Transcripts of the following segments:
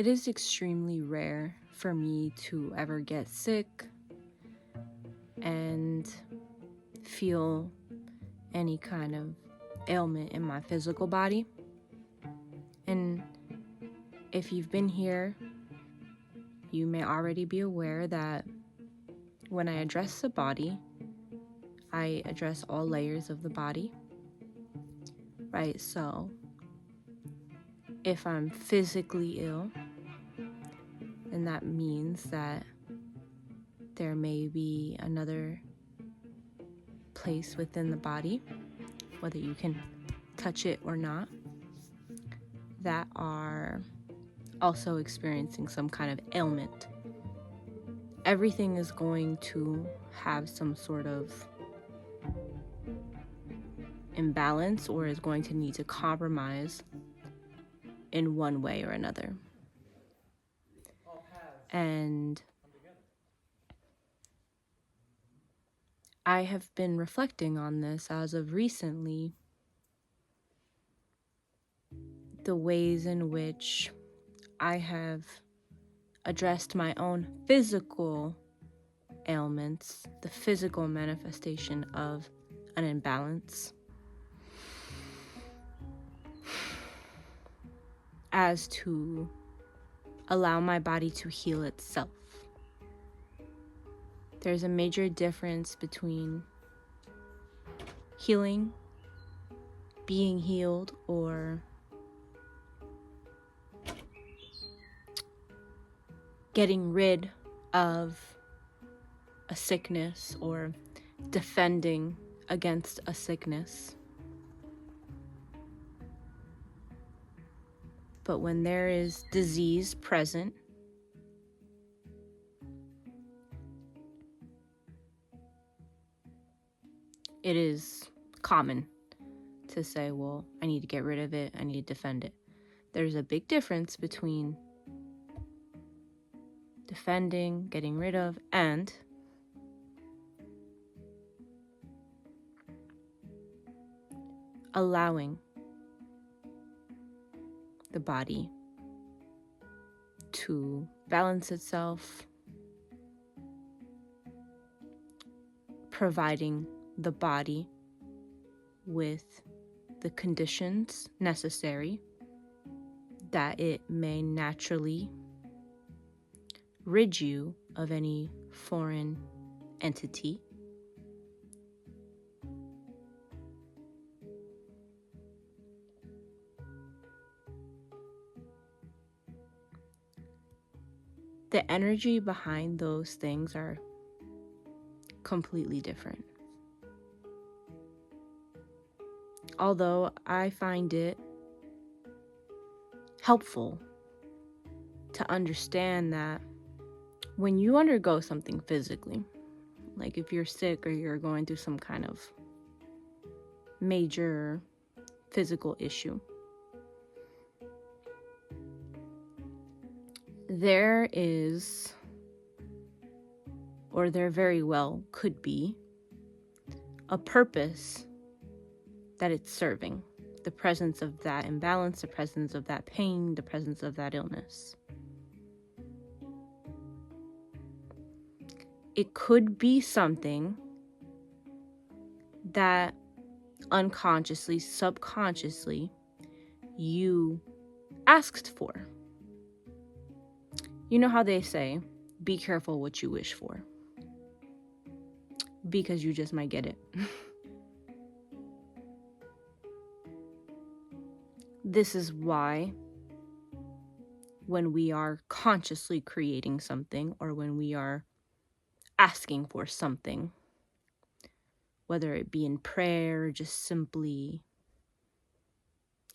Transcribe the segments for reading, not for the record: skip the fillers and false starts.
It is extremely rare for me to ever get sick and feel any kind of ailment in my physical body. And if you've been here, you may already be aware that when I address the body, I address all layers of the body, right? So if I'm physically ill, then that means that there may be another place within the body, whether you can touch it or not, that are also experiencing some kind of ailment. Everything is going to have some sort of imbalance or is going to need to compromise in one way or another. And I have been reflecting on this as of recently, the ways in which I have addressed my own physical ailments, the physical manifestation of an imbalance, as to allow my body to heal itself. There's a major difference between healing, being healed, or getting rid of a sickness or defending against a sickness. But when there is disease present, it is common to say, well, I need to get rid of it, I need to defend it. There's a big difference between defending, getting rid of, and allowing the body to balance itself, providing the body with the conditions necessary that it may naturally rid you of any foreign entity. The energy behind those things are completely different. Although I find it helpful to understand that when you undergo something physically, like if you're sick or you're going through some kind of major physical issue, there is, or there very well could be, a purpose that it's serving. The presence of that imbalance, the presence of that pain, the presence of that illness. It could be something that unconsciously, subconsciously, you asked for. You know how they say, be careful what you wish for, because you just might get it. This is why when we are consciously creating something, or when we are asking for something, whether it be in prayer or just simply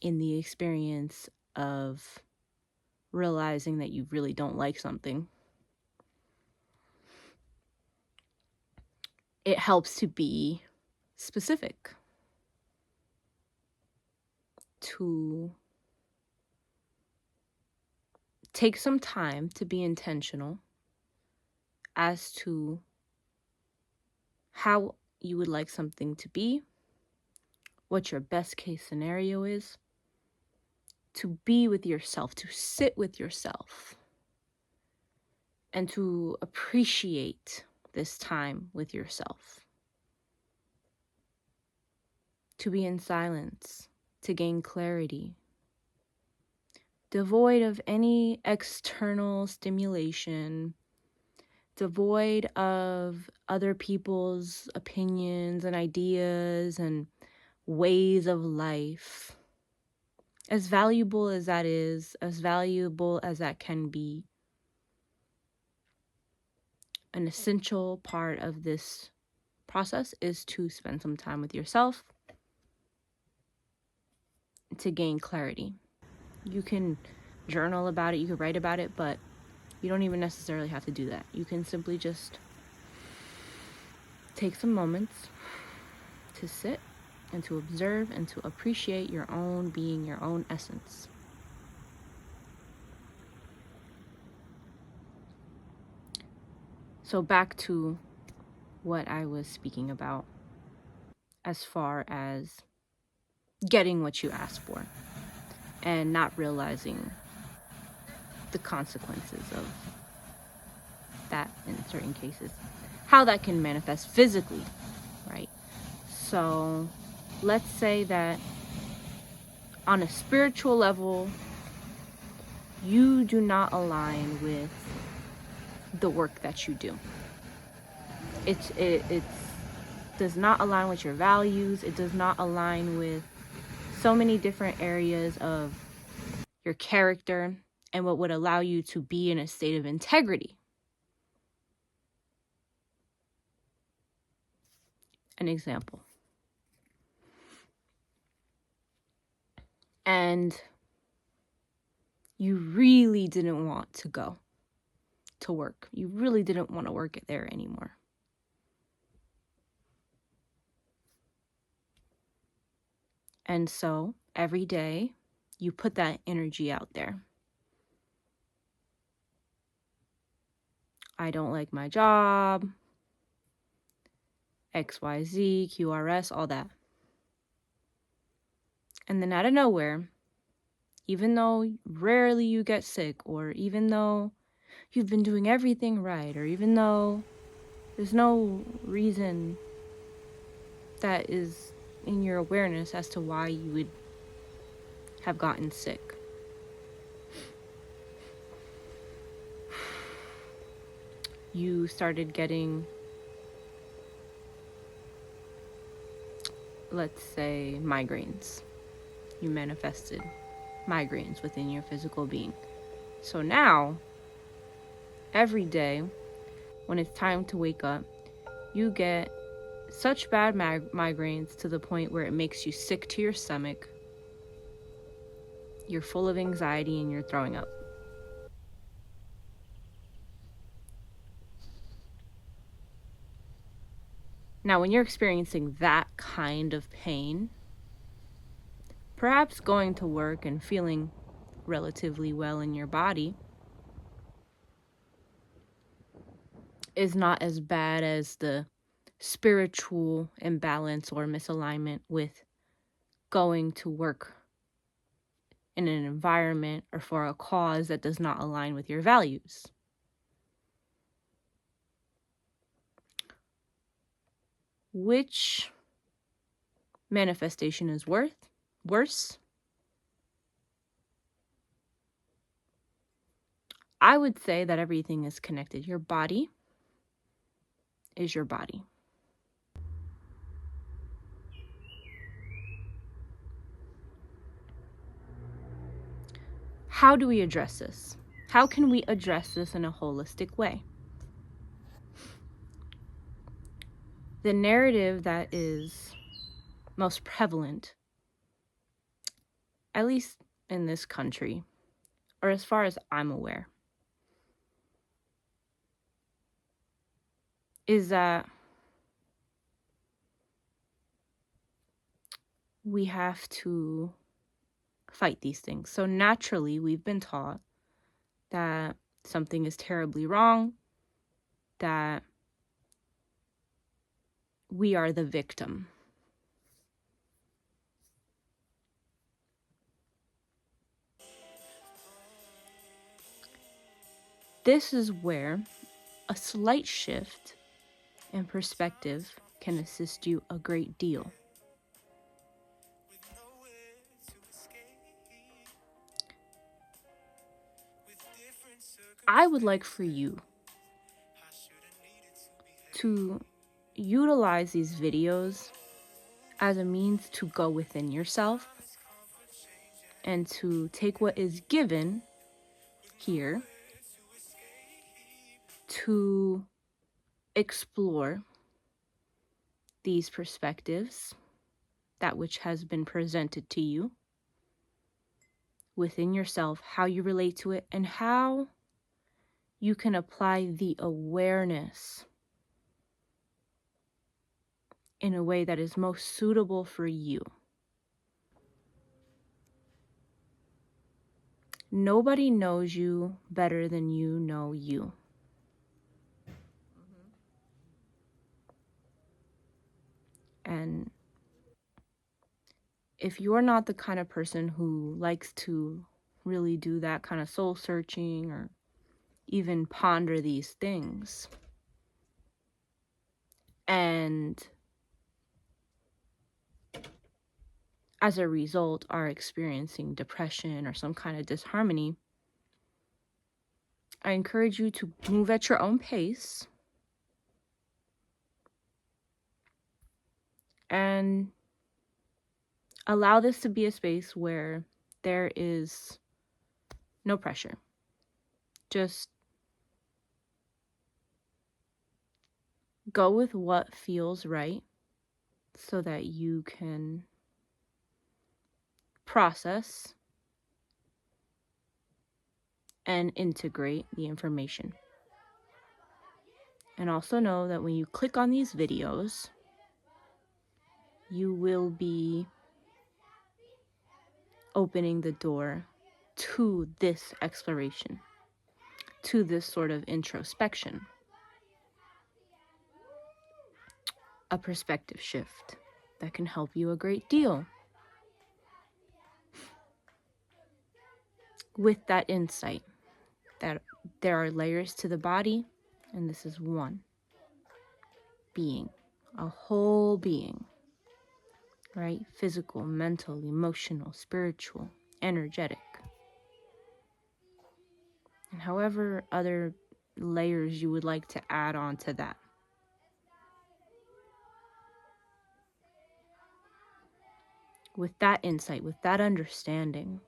in the experience of realizing that you really don't like something, it helps to be specific, to take some time to be intentional as to how you would like something to be, what your best case scenario is, to be with yourself, to sit with yourself, and to appreciate this time with yourself. To be in silence, to gain clarity, devoid of any external stimulation, devoid of other people's opinions and ideas and ways of life. As valuable as that is, as valuable as that can be, an essential part of this process is to spend some time with yourself to gain clarity. You can journal about it, you can write about it, but you don't even necessarily have to do that. You can simply just take some moments to sit and to observe and to appreciate your own being, your own essence. So back to what I was speaking about as far as getting what you asked for and not realizing the consequences of that in certain cases. How that can manifest physically, right? So let's say that on a spiritual level, you do not align with the work that you do. It does not align with your values. It does not align with so many different areas of your character and what would allow you to be in a state of integrity. An example. And you really didn't want to go to work. You really didn't want to work there anymore. And so every day you put that energy out there. I don't like my job, XYZ, QRS, all that. And then out of nowhere, even though rarely you get sick, or even though you've been doing everything right, or even though there's no reason that is in your awareness as to why you would have gotten sick, you started getting, let's say, migraines. You manifested migraines within your physical being. So now, every day, when it's time to wake up, you get such bad migraines to the point where it makes you sick to your stomach. You're full of anxiety and you're throwing up. Now, when you're experiencing that kind of pain, perhaps going to work and feeling relatively well in your body is not as bad as the spiritual imbalance or misalignment with going to work in an environment or for a cause that does not align with your values. Which manifestation is worse? I would say that everything is connected. Your body is your body. How do we address this? How can we address this in a holistic way? The narrative that is most prevalent, at least in this country, or as far as I'm aware, is that we have to fight these things. So naturally, we've been taught that something is terribly wrong, that we are the victim. This is where a slight shift in perspective can assist you a great deal. I would like for you to utilize these videos as a means to go within yourself and to take what is given here to explore these perspectives, that which has been presented to you within yourself, how you relate to it, and how you can apply the awareness in a way that is most suitable for you. Nobody knows you better than you know you. And if you're not the kind of person who likes to really do that kind of soul searching or even ponder these things, and as a result are experiencing depression or some kind of disharmony, I encourage you to move at your own pace and allow this to be a space where there is no pressure. Just go with what feels right so that you can process and integrate the information. And also know that when you click on these videos, you will be opening the door to this exploration, to this sort of introspection, a perspective shift that can help you a great deal. With that insight that there are layers to the body, and this is one being, a whole being, right? Physical, mental, emotional, spiritual, energetic, and however other layers you would like to add on to that. With that insight, with that understanding,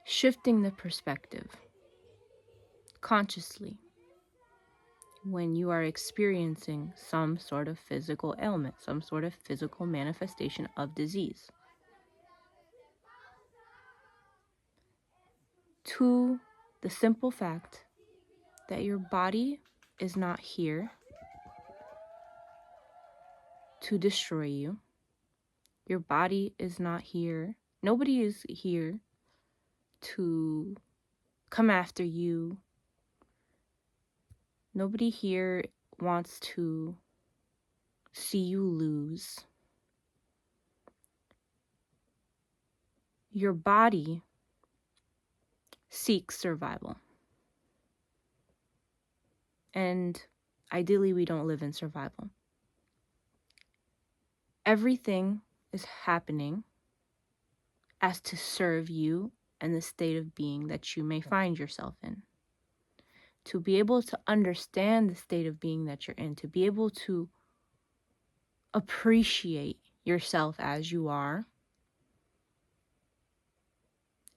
shifting the perspective consciously when you are experiencing some sort of physical ailment, some sort of physical manifestation of disease, to the simple fact that your body is not here to destroy you. Your body is not here. Nobody is here to come after you. Nobody here wants to see you lose. Your body seeks survival. And ideally, we don't live in survival. Everything is happening as to serve you and the state of being that you may find yourself in. To be able to understand the state of being that you're in, to be able to appreciate yourself as you are,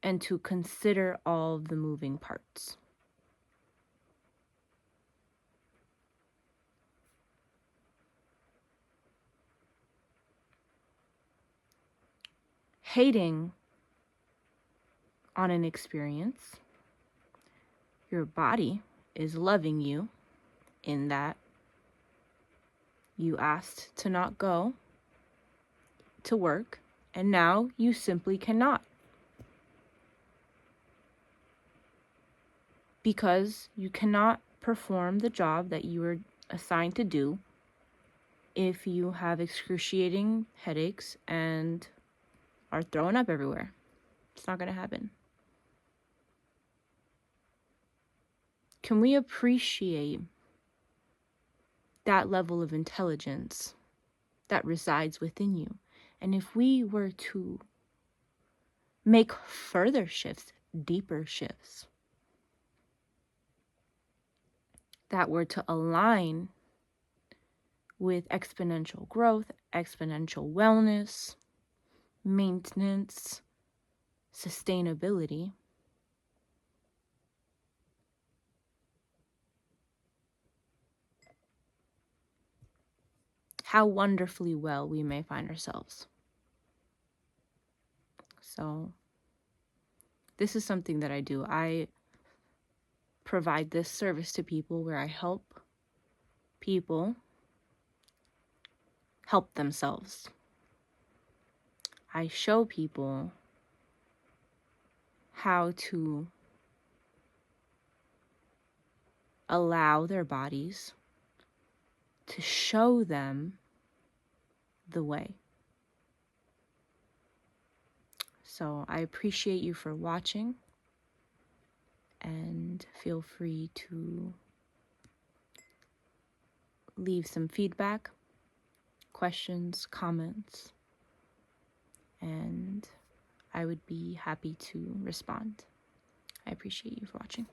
and to consider all of the moving parts. Hating on an experience, your body is loving you in that you asked to not go to work, and now you simply cannot. Because you cannot perform the job that you were assigned to do if you have excruciating headaches and are throwing up everywhere. It's not going to happen. can we appreciate that level of intelligence that resides within you? And if we were to make further shifts, deeper shifts, that were to align with exponential growth, exponential wellness, maintenance, sustainability, how wonderfully well we may find ourselves. So, this is something that I do. I provide this service to people where I help people help themselves. I show people how to allow their bodies to show them the way. So I appreciate you for watching, and feel free to leave some feedback, questions, comments, and I would be happy to respond. I appreciate you for watching.